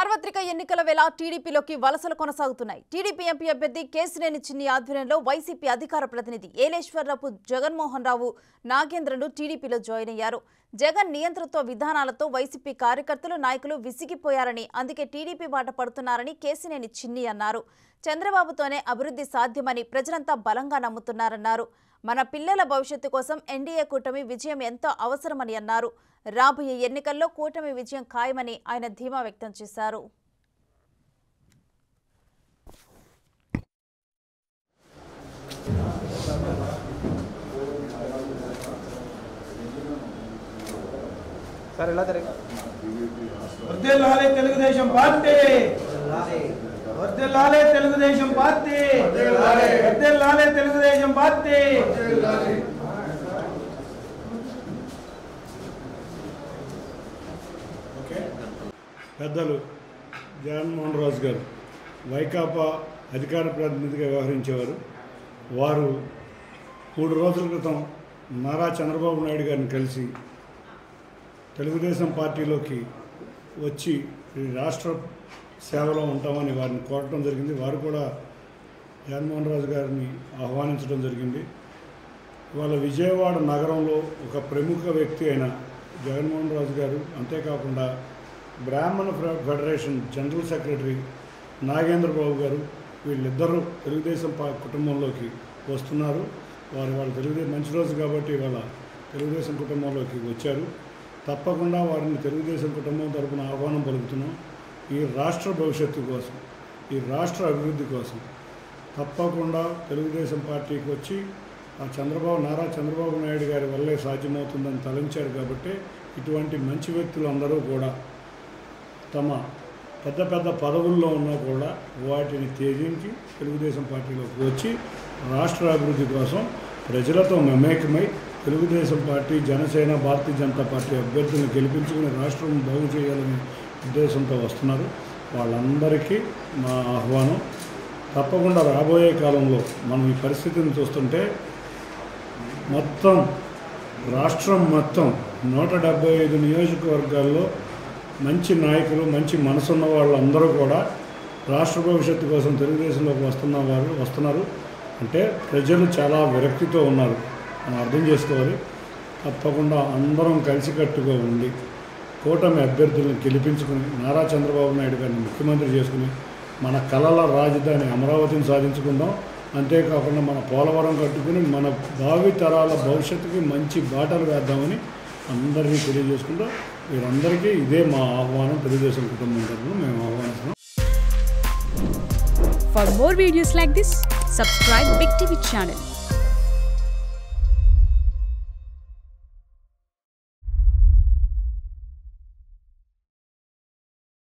సార్వత్రిక ఎన్నికల వేళ టీడీపీలోకి వలసలు కొనసాగుతున్నాయి. టీడీపీ ఎంపీ అభ్యర్థి కేశినేని చిన్ని ఆధ్వర్యంలో వైసీపీ అధికార ప్రతినిధి ఏలేశ్వరరావు జగన్మోహన్ రావు నాగేంద్రను టీడీపీలో జాయిన్ అయ్యారు. జగన్ నియంతృత్వ విధానాలతో వైసీపీ కార్యకర్తలు నాయకులు విసిగిపోయారని, అందుకే టీడీపీ బాట పడుతున్నారని కేశినేని చిన్ని అన్నారు. చంద్రబాబుతోనే అభివృద్ధి సాధ్యమని ప్రజలంతా బలంగా నమ్ముతున్నారన్నారు. మన పిల్లల భవిష్యత్తు కోసం ఎన్డీఏ కూటమి విజయం ఎంతో అవసరమని అన్నారు. రాబోయే ఎన్నికల్లో కూటమి విజయం ఖాయమని ఆయన ధీమా వ్యక్తం చేశారు. వర్ధిల్లాలి తెలుగుదేశం పార్టీ, వర్ధిల్లాలి తెలుగుదేశం పార్టీ, వర్ధిల్లాలి తెలుగుదేశం పార్టీ. పెద్దలు జగన్మోహన్ రాజు గారు వైకాపా అధికార ప్రతినిధిగా వ్యవహరించేవారు. వారు 3 రోజుల క్రితం నారా చంద్రబాబు నాయుడు గారిని కలిసి తెలుగుదేశం పార్టీలోకి వచ్చి రాష్ట్ర సేవలో ఉంటామని వారిని కోరటం జరిగింది. వారు కూడా జగన్మోహన్ రాజు గారిని ఆహ్వానించడం జరిగింది. ఇవాళ విజయవాడ నగరంలో ఒక ప్రముఖ వ్యక్తి అయిన జగన్మోహన్ రాజు గారు, అంతేకాకుండా బ్రాహ్మణ ఫెడరేషన్ జనరల్ సెక్రటరీ నాగేంద్రబాబు గారు, వీళ్ళిద్దరూ తెలుగుదేశం కుటుంబంలోకి వస్తున్నారు. వాళ్ళు తెలుగుదేశం మంచి రోజు కాబట్టి వాళ్ళ తెలుగుదేశం కుటుంబంలోకి వచ్చారు. తప్పకుండా వారిని తెలుగుదేశం కుటుంబం తరపున ఆహ్వానం పలుకుతున్నాం. ఈ రాష్ట్ర భవిష్యత్తు కోసం, ఈ రాష్ట్ర అభివృద్ధి కోసం తప్పకుండా తెలుగుదేశం పార్టీకి వచ్చి నారా చంద్రబాబు నాయుడు గారి వల్లే సాధ్యమవుతుందని తలంచారు. కాబట్టి ఇటువంటి మంచి వ్యక్తులు అందరూ కూడా తమ పెద్ద పెద్ద పదవుల్లో ఉన్నా కూడా వాటిని త్యజించి తెలుగుదేశం పార్టీలోకి వచ్చి రాష్ట్ర అభివృద్ధి కోసం ప్రజలతో మమేకమై తెలుగుదేశం పార్టీ, జనసేన, భారతీయ జనతా పార్టీ అభ్యర్థులను గెలిపించుకుని రాష్ట్రం బాగు చేయాలనే ఉద్దేశంతో వస్తున్నారు. వాళ్ళందరికీ మా ఆహ్వానం. తప్పకుండా రాబోయే కాలంలో మనం ఈ పరిస్థితిని చూస్తుంటే రాష్ట్రం మొత్తం 175 నియోజకవర్గాల్లో మంచి నాయకులు, మంచి మనసున్న వాళ్ళందరూ కూడా రాష్ట్ర భవిష్యత్తు కోసం తెలుగుదేశంలోకి వస్తున్నారు. అంటే ప్రజలు చాలా విరక్తితో ఉన్నారు, మనం అర్థం చేసుకోవాలి. తప్పకుండా అందరం కలిసికట్టుగా ఉండి కూటమి అభ్యర్థులను గెలిపించుకుని నారా చంద్రబాబు నాయుడు గారిని ముఖ్యమంత్రి చేసుకుని మన కలల రాజధాని అమరావతిని సాధించుకుందాం. అంతేకాకుండా మన పోలవరం కట్టుకుని మన భావి తరాల భవిష్యత్తుకి మంచి బాటలు వేద్దామని అందరినీ తెలియజేసుకుంటూ వీరందరికీ ఇదే మా ఆహ్వానం. తెలుగుదేశం కుటుంబం తరపున మేము ఆహ్వానిస్తున్నాం. For more videos like this, subscribe Big TV channel.